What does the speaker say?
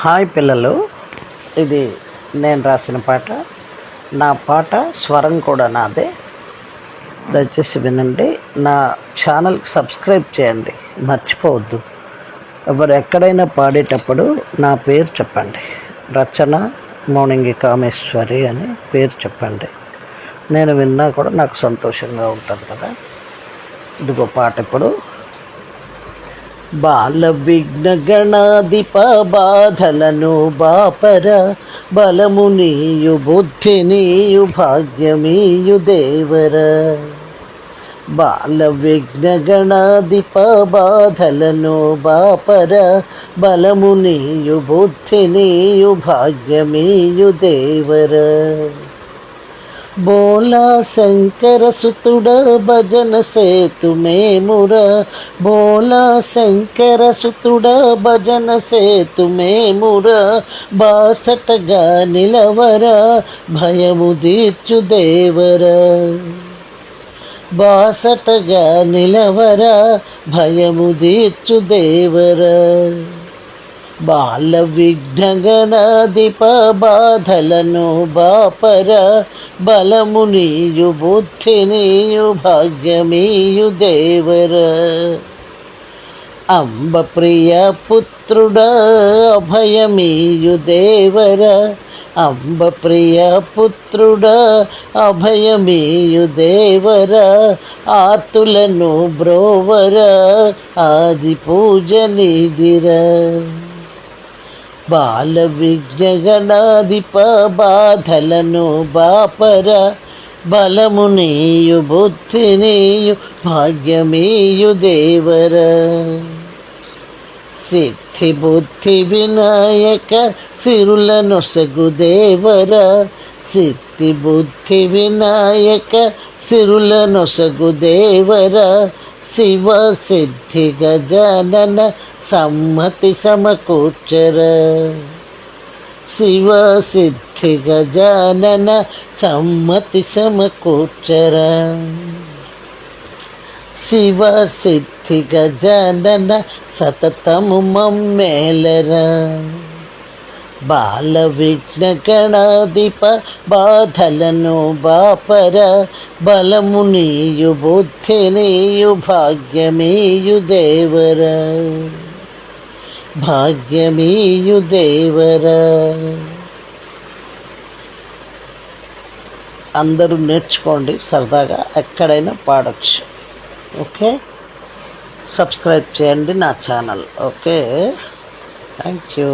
Hi పిల్లలు, ఇది నేను రాసిన పాట. నా పాట స్వరం కూడా నాదే. దయచేసి వినండి. నా ఛానల్కి సబ్స్క్రైబ్ చేయండి, మర్చిపోవద్దు. ఎవరు ఎక్కడైనా పాడేటప్పుడు నా పేరు చెప్పండి. రచన మౌనింగి కామేశ్వరి అని పేరు చెప్పండి. నేను విన్నా కూడా నాకు సంతోషంగా ఉంటుంది కదా. ఇదిగో పాట ఇప్పుడు. బాల విఘ్న గణాధిప బాధలను బాపర, బలము నీయు బుద్ధి నీయు భాగ్యమీయు దేవర. బాల విఘ్న గణాధిప బాధలను బాపర, బలము నీయు బుద్ధి నీయు భాగ్యమీయు దేవర. బోలా శంకర సుతుడ భజన సేతు మేమురా, బోలా శంకర సుతుడ భజన సేతు మేమురా. బాసటగా నిలవరా, భయము తీర్చు దేవరా. బాసటగా నిలవరా, భయము తీర్చు దేవరా. బాల విఘ్న గణాధిప బాధలను బాపర, బలము నీయు బుద్ధి నీయు భాగ్యమీయు దేవర. అంబ ప్రియ పుత్రుడ అభయమీయు దేవర, అంబ ప్రియ పుత్రుడ అభయమీయు దేవర. ఆతులను బ్రోవర, ఆది పూజ నిధిర. బాల విఘ్న గణాధిప బాధలను బాపర, బలము నీయు బుద్ధి నీయు భాగ్యమీయు దేవర. సిద్ధి బుద్ధి వినాయక సిరుల నొసగు దేవర, సిద్ధి బుద్ధి వినాయక సిరుల నొసగు దేవర. శివ సిద్ధి గజానన సమ్మతి సమకూర్చర, శివ సిద్ధి గజానన సమ్మతి సమకూర్చర. శివ సిద్ధి గజానన సతతము మమ్మేలర. బాల విఘ్న గణాధిప బాధలను బాపర, బలము నీయు బుద్ధి నీయు భాగ్యమీయు దేవర. భాగ్యమీయు దేవర. అందరూ నేర్చుకోండి, సరదాగా ఎక్కడైనా పాడొచ్చు. ఓకే, సబ్స్క్రైబ్ చేయండి నా ఛానల్. Okay, thank you.